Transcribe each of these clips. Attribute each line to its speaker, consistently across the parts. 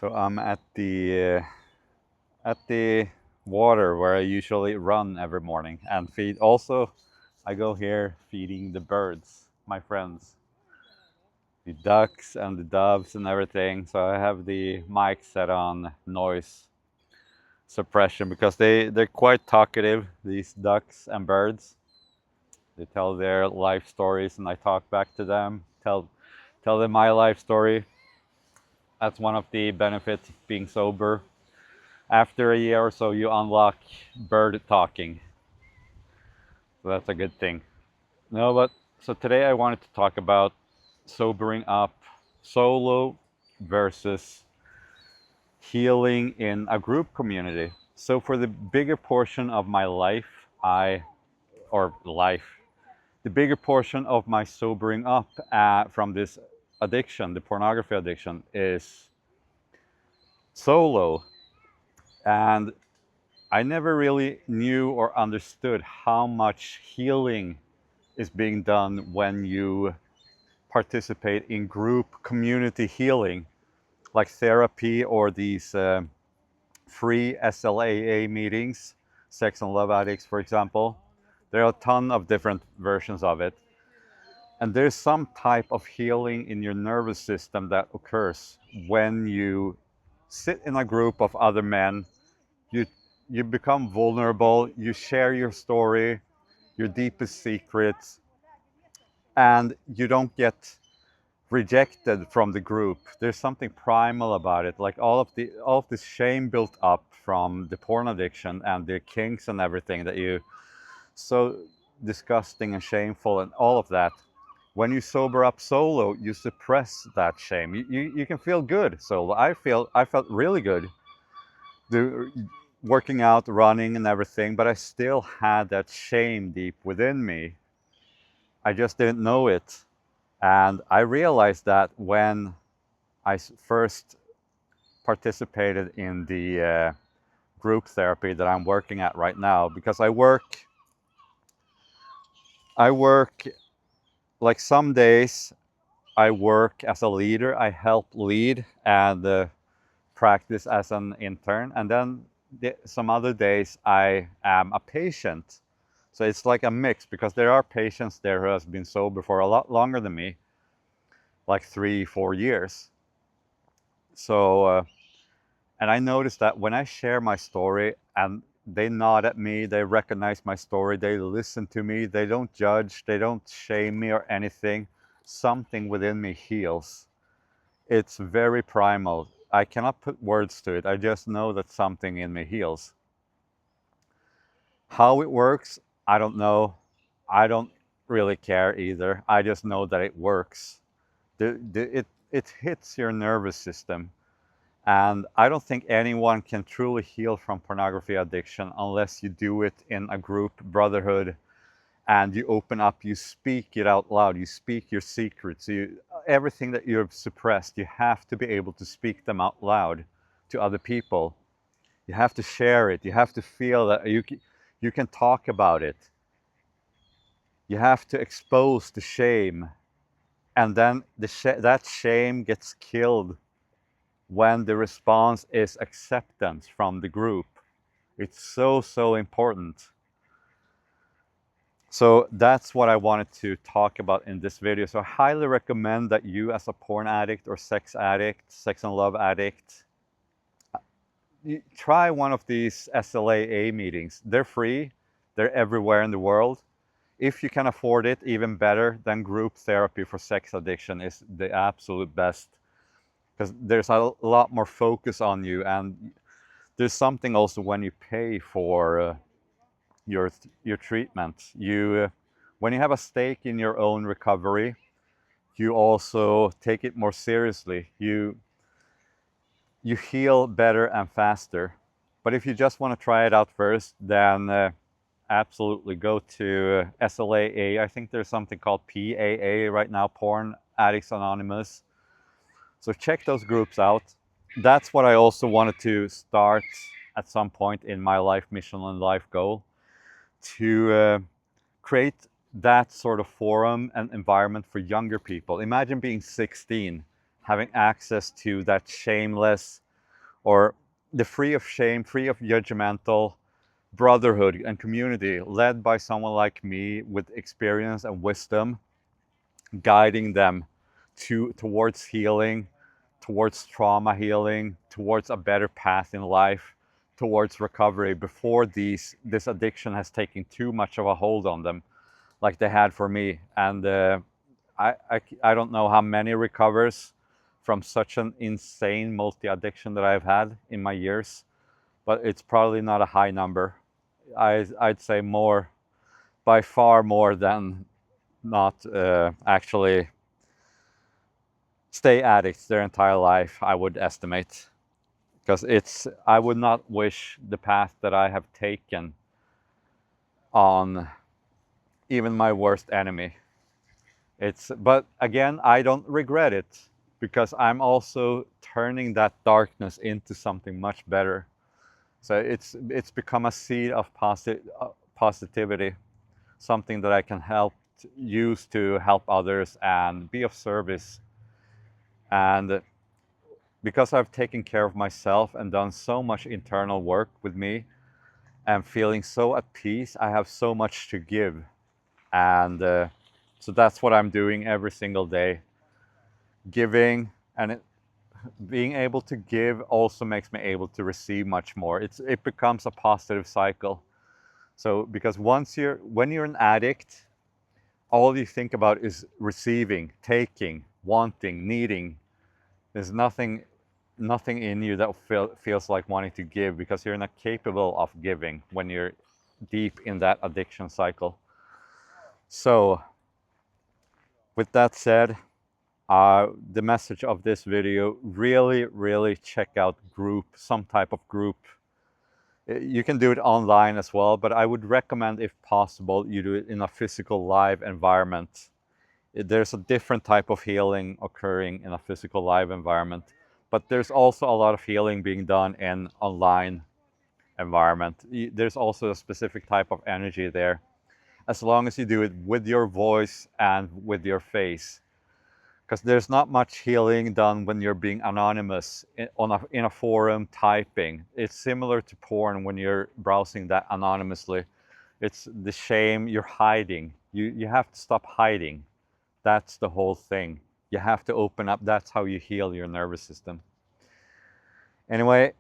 Speaker 1: So I'm at the water where I usually run every morning and feed. Also, I go here feeding the birds, my friends, the ducks and the doves and everything. So I have the mic set on noise suppression because they're quite talkative, these ducks and birds. They tell their life stories and I talk back to them, tell them my life story. That's one of the benefits of being sober. After a year or so, you unlock bird talking. So that's a good thing. No, but so today I wanted to talk about sobering up solo versus healing in a group community. So for the bigger portion of my life, the bigger portion of my sobering up from this addiction, the pornography addiction, is solo. And I never really knew or understood how much healing is being done when you participate in group community healing, like therapy or these free SLAA meetings, sex and love addicts, for example. There are a ton of different versions of it. And there's some type of healing in your nervous system that occurs when you sit in a group of other men. You you become vulnerable, you share your story, your deepest secrets, and you don't get rejected from the group. There's something primal about it, like all of this shame built up from the porn addiction and the kinks and everything that you so disgusting and shameful and all of that. When you sober up solo, you suppress that shame. You can feel good solo. I felt really good do, working out, running and everything, but I still had that shame deep within me. I just didn't know it. And I realized that when I first participated in the group therapy that I'm working at right now, because I work like some days I work as a leader, I help lead and practice as an intern, and then some other days I am a patient. So it's like a mix because there are patients there who has been sober for a lot longer than me, like 3-4 years. So and I noticed that when I share my story and they nod at me, they recognize my story, they listen to me, they don't judge, they don't shame me or anything, something within me heals. It's very primal. I cannot put words to it. I just know that something in me heals. How it works, I don't know. I don't really care either. I just know that it works. It hits your nervous system. And I don't think anyone can truly heal from pornography addiction unless you do it in a group brotherhood and you open up, you speak it out loud, you speak your secrets, everything that you've suppressed, you have to be able to speak them out loud to other people. You have to share it. You have to feel that you can talk about it. You have to expose the shame. And then that shame gets killed when the response is acceptance from the group. It's so, so important. So that's what I wanted to talk about in this video. So I highly recommend that you, as a porn addict or sex addict, sex and love addict, you try one of these SLAA meetings. They're free. They're everywhere in the world. If you can afford it, even better, then group therapy for sex addiction is the absolute best because there's a lot more focus on you, and there's something also when you pay for your treatment. When you have a stake in your own recovery, you also take it more seriously. You heal better and faster. But if you just want to try it out first, then absolutely go to SLAA. I think there's something called PAA right now, Porn Addicts Anonymous. So check those groups out. That's what I also wanted to start at some point in my life mission and life goal, to create that sort of forum and environment for younger people. Imagine being 16, having access to that shameless, or the free of shame, free of judgmental brotherhood and community led by someone like me with experience and wisdom, guiding them towards healing, towards trauma healing, towards a better path in life, towards recovery before this addiction has taken too much of a hold on them, like they had for me. And I don't know how many recovers from such an insane multi-addiction that I've had in my years, but it's probably not a high number. I'd say more, by far more than not actually stay addicts their entire life, I would estimate. Because I would not wish the path that I have taken on even my worst enemy. But again, I don't regret it, because I'm also turning that darkness into something much better. So it's become a seed of positivity, something that I can use to help others and be of service. And because I've taken care of myself and done so much internal work with me and feeling so at peace, I have so much to give. And so that's what I'm doing every single day, giving. And being able to give also makes me able to receive much more. It becomes a positive cycle. So because when you're an addict, all you think about is receiving, taking, wanting, needing. There's nothing in you that feels like wanting to give, because you're not capable of giving when you're deep in that addiction cycle. So with that said, the message of this video, really check out some type of group. You can do it online as well, but I would recommend, if possible, you do it in a physical live environment. There's a different type of healing occurring in a physical live environment, but there's also a lot of healing being done in online environment. There's also a specific type of energy there, as long as you do it with your voice and with your face. Because there's not much healing done when you're being anonymous in a forum typing. It's similar to porn when you're browsing that anonymously. It's the shame you're hiding. You have to stop hiding. That's the whole thing. You have to open up. That's how you heal your nervous system. Anyway,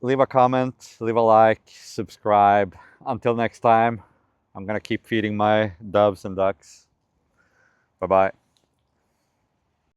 Speaker 1: leave a comment, leave a like, subscribe. Until next time, I'm gonna keep feeding my doves and ducks. Bye-bye.